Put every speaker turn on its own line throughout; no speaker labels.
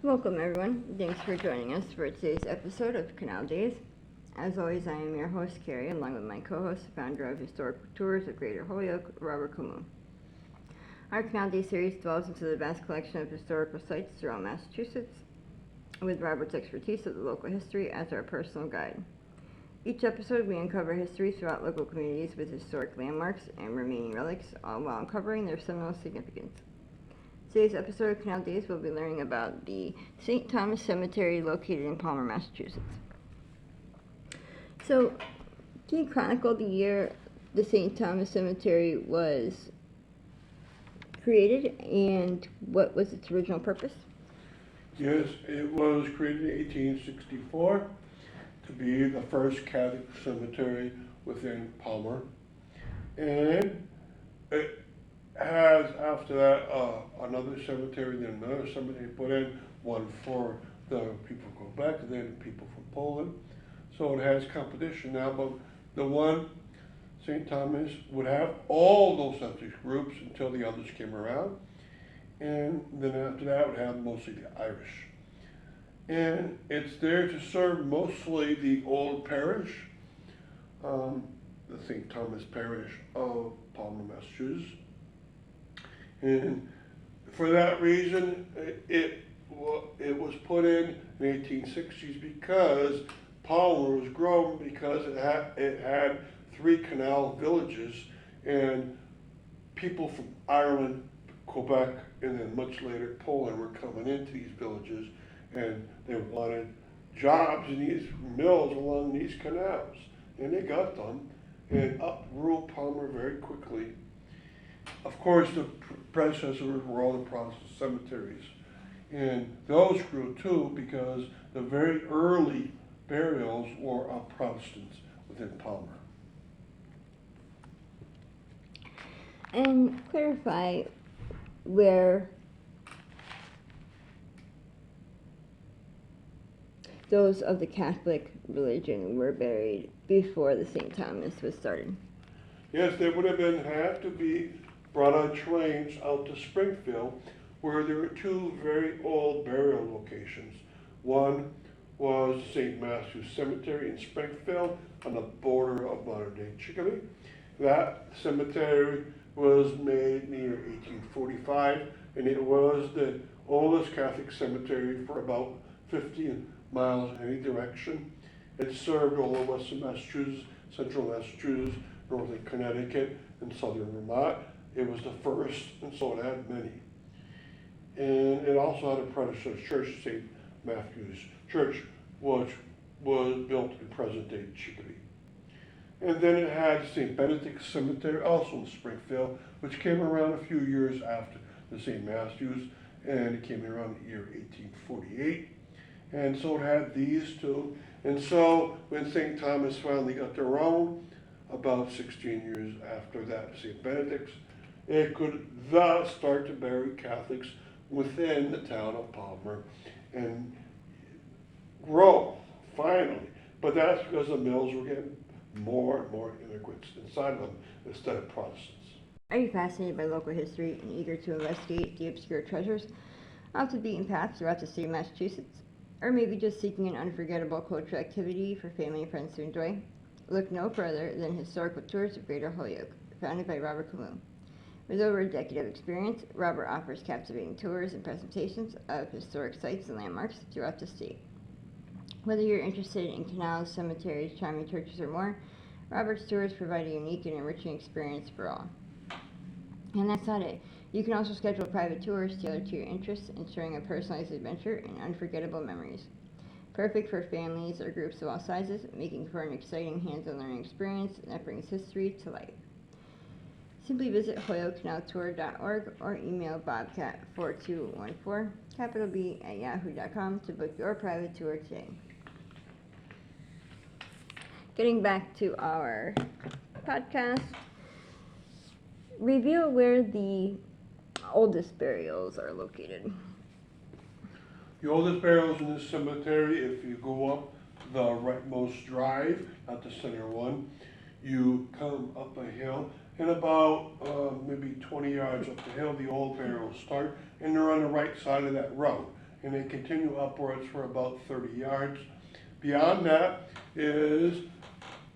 Welcome, everyone. Thanks for joining us for today's episode of Canal Days. As always, I am your host, Carrie, along with my co-host, founder of Historic Tours of Greater Holyoke, Robert Camus. Our Canal Day series delves into the vast collection of historical sites throughout Massachusetts, with Robert's expertise of the local history as our personal guide. Each episode, we uncover history throughout local communities with historic landmarks and remaining relics, all while uncovering their seminal significance. Today's episode of Canal Days, we'll be learning about the St. Thomas Cemetery located in Palmer, Massachusetts. So, can you chronicle the year the St. Thomas Cemetery was created and what was its original purpose?
Yes, it was created in 1864 to be the first Catholic cemetery within Palmer. And it has, after that, another cemetery, then another cemetery put in, one for the people from Quebec, and then people from Poland. So it has competition now, but the one, St. Thomas, would have all those ethnic groups until the others came around. And then after that, would have mostly the Irish. And it's there to serve mostly the old parish, the St. Thomas Parish of Palmer, Massachusetts. And for that reason, it was put in the 1860s because Palmer was grown because it had 3 canal villages, and people from Ireland, Quebec, and then much later Poland were coming into these villages, and they wanted jobs in these mills along these canals, and they got them, and up rural Palmer very quickly. Of course, the predecessors were all the Protestant cemeteries, and those grew too because the very early burials were of Protestants within Palmer.
And clarify where those of the Catholic religion were buried before the St. Thomas was started.
Yes, they would have had to be brought on trains out to Springfield, where there were 2 very old burial locations. One was St. Matthew's Cemetery in Springfield on the border of modern-day Chicopee. That cemetery was made in the year 1845, and it was the oldest Catholic cemetery for about 15 miles in any direction. It served all of western Massachusetts, central Massachusetts, northern Connecticut, and southern Vermont. It was the first, and so it had many. And it also had a predecessor church, St. Matthew's Church, which was built in present-day Chicopee. And then it had St. Benedict's Cemetery, also in Springfield, which came around a few years after the St. Matthew's, and it came around the year 1848. And so it had these 2. And so when St. Thomas finally got their own, about 16 years after that, St. Benedict's, it could thus start to bury Catholics within the town of Palmer and grow, finally. But that's because the mills were getting more and more immigrants inside of them instead of Protestants.
Are you fascinated by local history and eager to investigate the obscure treasures off the beaten path throughout the state of Massachusetts? Or maybe just seeking an unforgettable cultural activity for family and friends to enjoy? Look no further than Historical Tours of Greater Holyoke, founded by Robert Camus. With over a decade of experience, Robert offers captivating tours and presentations of historic sites and landmarks throughout the state. Whether you're interested in canals, cemeteries, charming churches, or more, Robert's tours provide a unique and enriching experience for all. And that's not it. You can also schedule private tours tailored to your interests, ensuring a personalized adventure and unforgettable memories. Perfect for families or groups of all sizes, making for an exciting hands-on learning experience that brings history to life. Simply visit holyokecanaltour.org or email bobcat4214, capital B, @yahoo.com to book your private tour today. Getting back to our podcast, reveal where the oldest burials are located.
The oldest burials in this cemetery, if you go up the rightmost drive, not the center one, you come up a hill, and about maybe 20 yards up the hill, the old burials start, and they're on the right side of that road. and they continue upwards for about 30 yards. Beyond that is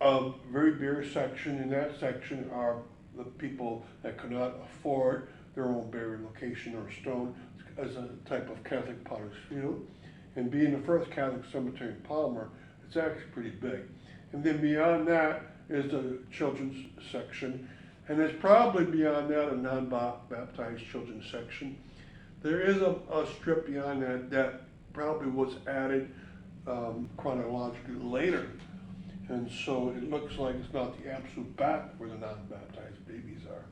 a very bare section. In that section are the people that could not afford their own burial location or stone as a type of Catholic potter's field. And being the first Catholic cemetery in Palmer, it's actually pretty big. And then beyond that is the children's section. And there's probably beyond that a non-baptized children's section. There is a strip beyond that that probably was added chronologically later. And so it looks like it's not the absolute back where the non-baptized babies are.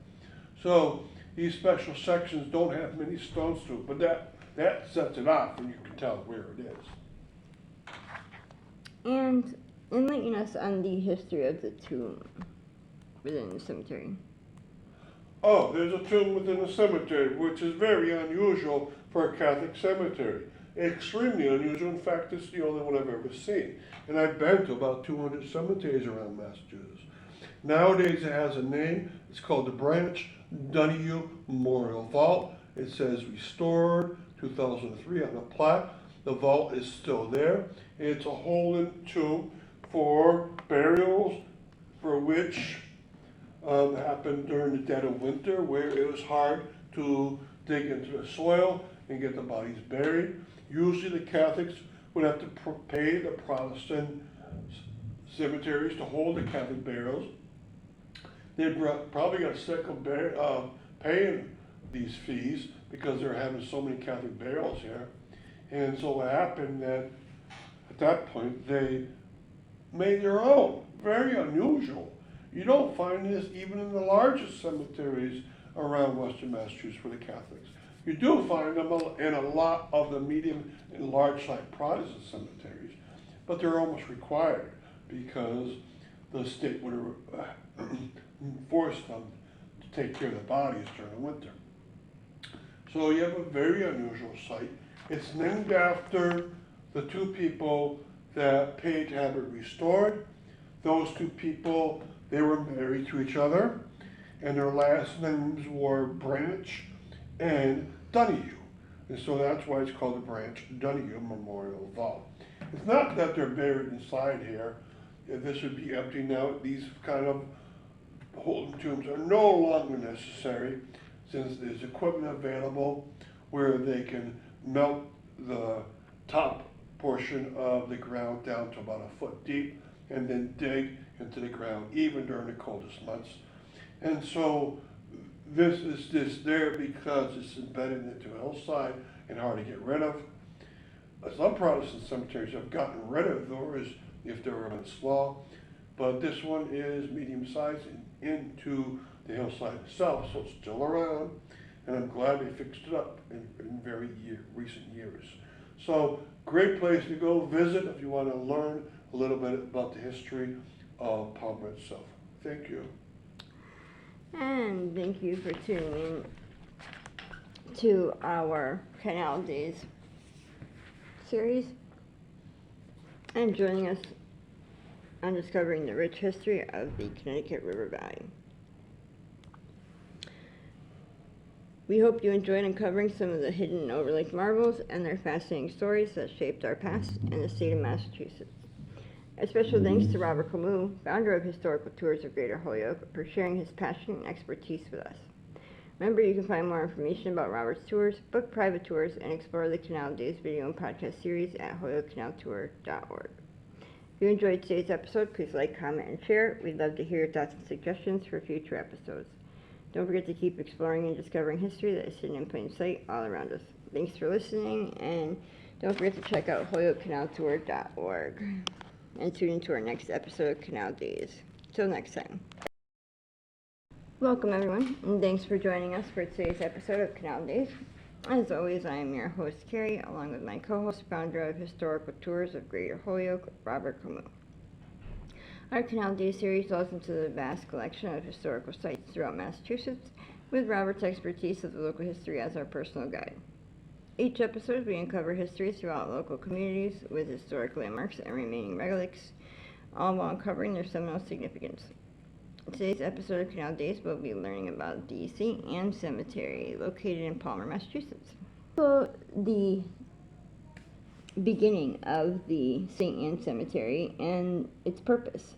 So these special sections don't have many stones to it, but that sets it off and you can tell where it is.
And enlighten us on the history of the tomb within the cemetery.
Oh, there's a tomb within the cemetery, which is very unusual for a Catholic cemetery. Extremely unusual. In fact, it's the only one I've ever seen. And I've been to about 200 cemeteries around Massachusetts. Nowadays it has a name. It's called the Branch Donahue Memorial Vault. It says restored 2003 on the plaque. The vault is still there. It's a holding tomb for burials for which happened during the dead of winter, where it was hard to dig into the soil and get the bodies buried. Usually the Catholics would have to pay the Protestant cemeteries to hold the Catholic burials. They'd probably got sick of paying these fees because they're having so many Catholic burials here. And so what happened that at that point they made their own. Very unusual. You don't find this even in the largest cemeteries around Western Massachusetts for the Catholics. You do find them in a lot of the medium and large-sized Protestant cemeteries, but they're almost required because the state would force them to take care of the bodies during the winter. So you have a very unusual site. It's named after the two people that paid to have it restored. Those two people, they were married to each other, and their last names were Branch and Donahue. And so that's why it's called the Branch Donahue Memorial Vault. It's not that they're buried inside here. This would be empty now. These kind of holding tombs are no longer necessary since there's equipment available where they can melt the top portion of the ground down to about a foot deep and then dig into the ground even during the coldest months. And so this is just there because it's embedded into a hillside and hard to get rid of. Some Protestant cemeteries have gotten rid of those if they were small, but this one is medium-sized and into the hillside itself, so it's still around, and I'm glad they fixed it up in very recent years. So, great place to go visit if you want to learn a little bit about the history of Palmer itself. Thank you.
And thank you for tuning in to our Canal Days series and joining us on discovering the rich history of the Connecticut River Valley. We hope you enjoyed uncovering some of the hidden Overlooked marvels and their fascinating stories that shaped our past and the state of Massachusetts. A special thanks to Robert Camus, founder of Historical Tours of Greater Holyoke, for sharing his passion and expertise with us. Remember, you can find more information about Robert's tours, book private tours, and explore the Canal Days video and podcast series at holyokecanaltour.org. If you enjoyed today's episode, please like, comment, and share. We'd love to hear your thoughts and suggestions for future episodes. Don't forget to keep exploring and discovering history that is hidden in plain sight all around us. Thanks for listening, and don't forget to check out holyokecanaltour.org and tune into our next episode of Canal Days. Till next time. Welcome, everyone, and thanks for joining us for today's episode of Canal Days. As always, I am your host, Carrie, along with my co-host, founder of Historical Tours of Greater Holyoke, Robert Camus. Our Canal Days series delves into the vast collection of historical sites throughout Massachusetts, with Robert's expertise of the local history as our personal guide. Each episode, we uncover history throughout local communities with historic landmarks and remaining relicts, all while uncovering their seminal significance. In today's episode of Canal Days, we'll be learning about the St. Anne Cemetery, located in Palmer, Massachusetts. So, the beginning of the St. Anne Cemetery and its purpose?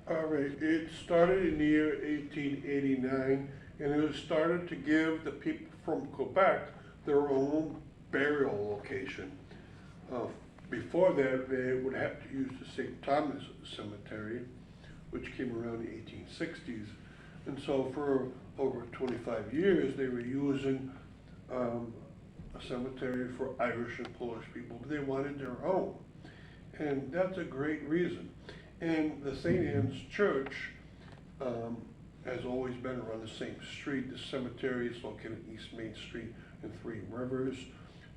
All right, it started in the year 1889, and it was started to give the people from Quebec their own burial location. Uh, Before that, they would have to use the St. Thomas Cemetery, which came around the 1860s. And so for over 25 years, they were using a cemetery for Irish and Polish people. They wanted their own. And that's a great reason. And the St. Anne's Church has always been around the same street. The cemetery is located East Main Street and Three Rivers,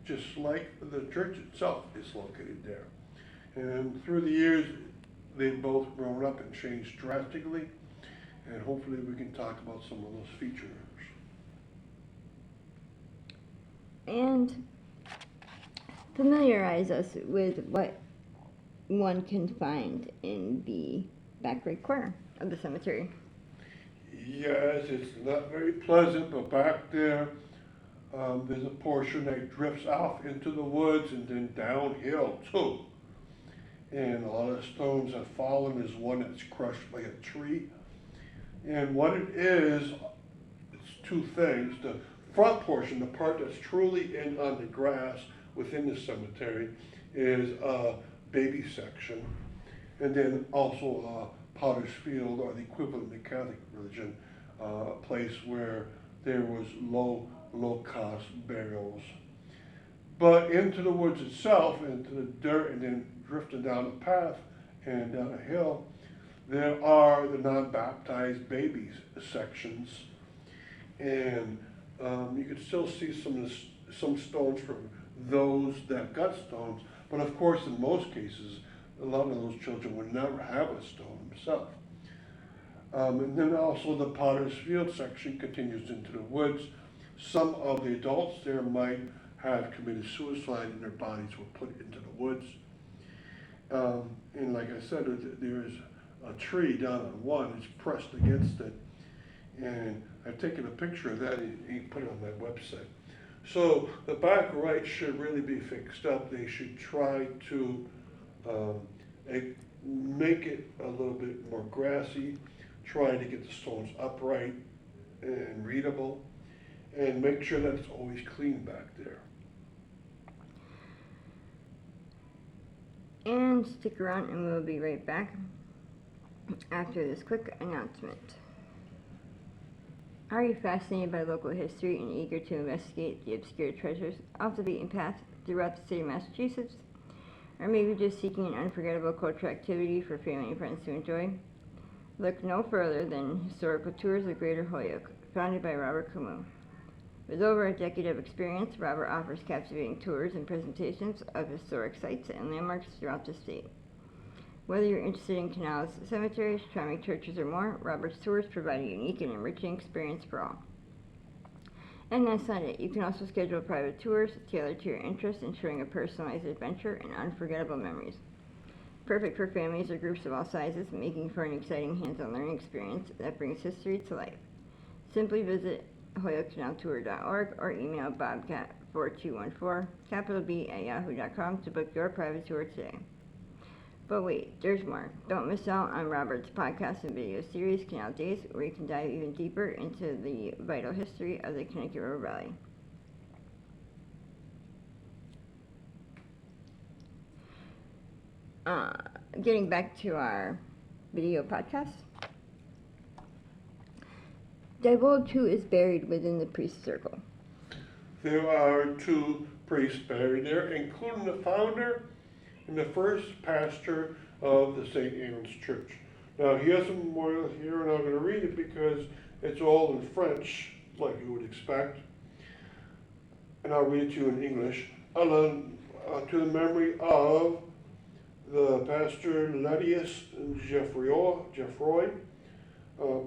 just like the church itself is located there. And through the years, they've both grown up and changed drastically, and hopefully we can talk about some of those features.
And familiarize us with what one can find in the back right corner of the cemetery.
Yes, it's not very pleasant, but back there, there's a portion that drifts off into the woods and then downhill too. And a lot of stones have fallen. There's one that's crushed by a tree. And what it is, it's two things. The front portion, the part that's truly in on the grass within the cemetery, is a baby section. And then also Potter's Field, or the equivalent in the Catholic religion, a place where there was low-cost burials. But into the woods itself, into the dirt, and then drifting down a path and down a hill, there are the non-baptized babies sections. And you can still see some stones from those that got stones. But of course, in most cases, a lot of those children would never have a stone themselves. And then also the Potter's Field section continues into the woods. Some of the adults there might have committed suicide and their bodies were put into the woods. And like I said, there is a tree down on one, it's pressed against it. And I've taken a picture of that and put it on my website. So the back right should really be fixed up. They should try to make it a little bit more grassy, try to get the stones upright and readable, and make sure that it's always clean back there.
And stick around and we'll be right back after this quick announcement. Are you fascinated by local history and eager to investigate the obscure treasures off the beaten path throughout the state of Massachusetts? Or maybe just seeking an unforgettable cultural activity for family and friends to enjoy? Look no further than Historical Tours of Greater Holyoke, founded by Robert Camus. With over a decade of experience, Robert offers captivating tours and presentations of historic sites and landmarks throughout the state. Whether you're interested in canals, cemeteries, charming churches, or more, Robert's tours provide a unique and enriching experience for all. And that's not it. You can also schedule private tours tailored to your interests, ensuring a personalized adventure and unforgettable memories. Perfect for families or groups of all sizes, making for an exciting hands-on learning experience that brings history to life. Simply visit HolyokeCanalTour.org or email bobcat4214, capital B, @yahoo.com to book your private tour today. But wait, there's more. Don't miss out on Robert's podcast and video series, Canal Days, where you can dive even deeper into the vital history of the Connecticut River Valley. Getting back to our video podcast. Divulge who is buried within the priest circle.
There are two priests buried there, including the founder and the first pastor of the St. Anne's Church. Now, he has a memorial here, and I'm going to read it because it's all in French, like you would expect. And I'll read it to you in English. To the memory of the pastor Ladius Geoffroy,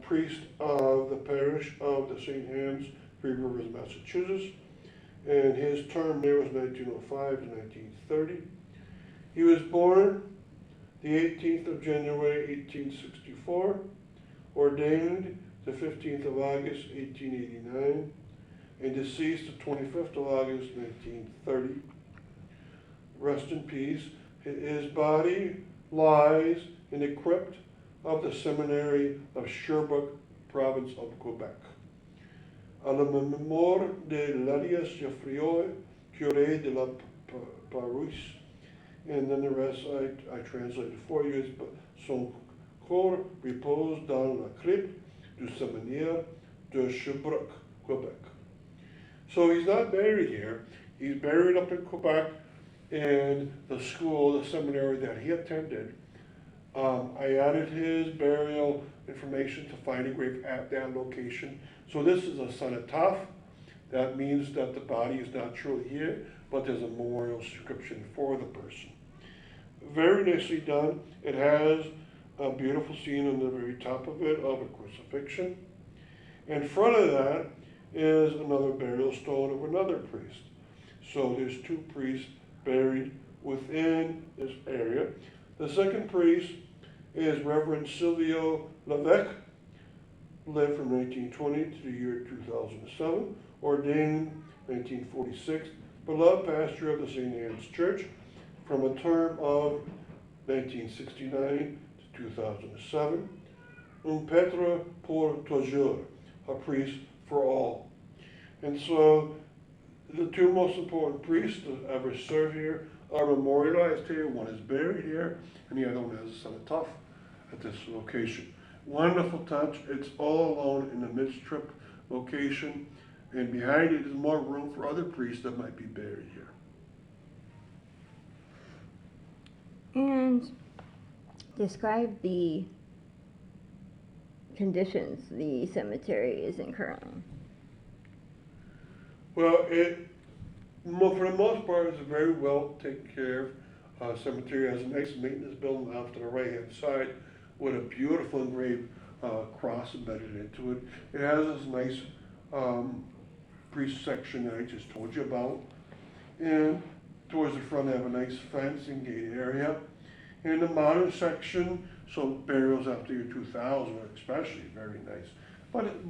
priest of the parish of the St. Anne's, Three Rivers, Massachusetts. And his term there was 1905 to 1930. He was born the 18th of January, 1864, ordained the 15th of August, 1889, and deceased the 25th of August, 1930. rest in peace. His body lies in the crypt of the seminary of Sherbrooke, province of Quebec. À la mémoire de Ladius Geoffroy, curé de la Paroisse, and then the rest I translated for you. Son corps repose dans la crypte du séminaire de Sherbrooke, Quebec. So he's not buried here. He's buried up in Quebec in the school, the seminary that he attended. I added his burial information to find a grave at that location. So this is a cenotaph. That means that the body is not truly here, but there's a memorial inscription for the person. Very nicely done. It has a beautiful scene on the very top of it of a crucifixion. In front of that is another burial stone of another priest. So there's two priests buried within this area. The second priest is Reverend Silvio Levesque, lived from 1920 to the year 2007, ordained 1946, beloved pastor of the St. Anne's Church from a term of 1969 to 2007. Un prêtre pour toujours, a priest for all. And so the two most important priests that ever served here are memorialized here. One is buried here, and the other one has a cenotaph at this location. Wonderful touch. It's all alone in the mid-strip location, and behind it is more room for other priests that might be buried here.
And describe the conditions the cemetery is in currently.
Well, for the most part, it's a very well taken care of cemetery. It has a nice maintenance building off to the right-hand side with a beautiful engraved cross embedded into it. It has this nice priest section that I just told you about. And towards the front, they have a nice fence and gate area. In the modern section, so burials after year 2000 are especially very nice. But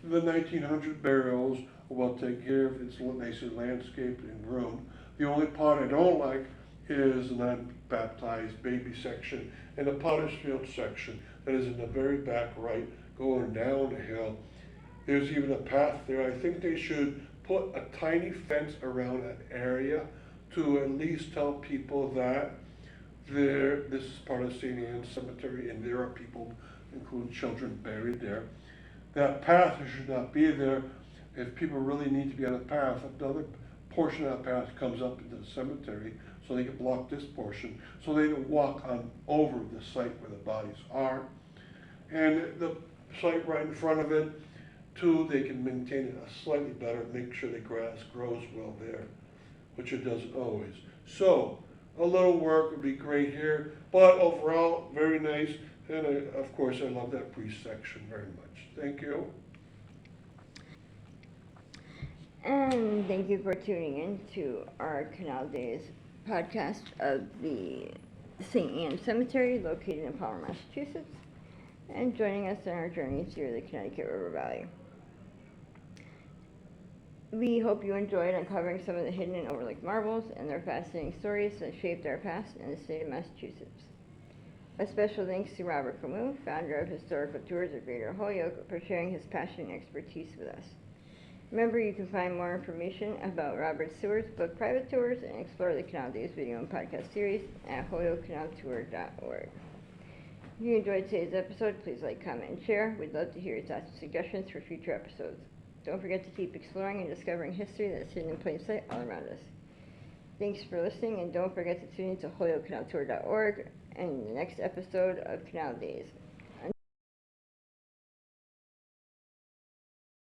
the 1900 burials are well taken care of. It's nicely landscaped and groomed. The only part I don't like is the non-baptized baby section and the Potter's Field section that is in the very back right, going down the hill. There's even a path there. I think they should put a tiny fence around that area to at least tell people that this is part of St. Anne's Cemetery and there are people, including children, buried there. That path should not be there. If people really need to be on the path, another portion of that path comes up into the cemetery, so they can block this portion, so they can walk on over the site where the bodies are. And the site right in front of it, too, they can maintain it slightly better, make sure the grass grows well there, which it doesn't always. So, a little work would be great here, but overall, very nice. And of course, I love that priest section very much. Thank you.
And thank you for tuning in to our Canal Days podcast of the St. Anne Cemetery located in Palmer, Massachusetts, and joining us on our journey through the Connecticut River Valley. We hope you enjoyed uncovering some of the hidden and overlooked marvels and their fascinating stories that shaped our past in the state of Massachusetts. A special thanks to Robert Camus, founder of Historical Tours of Greater Holyoke, for sharing his passion and expertise with us. Remember, you can find more information about Robert Stewart's book Private Tours and explore the Canal Days video and podcast series at holyokecanaltour.org. If you enjoyed today's episode, please like, comment, and share. We'd love to hear your thoughts and suggestions for future episodes. Don't forget to keep exploring and discovering history that's hidden in plain sight all around us. Thanks for listening, and don't forget to tune in to holyokecanaltour.org and the next episode of Canal Days.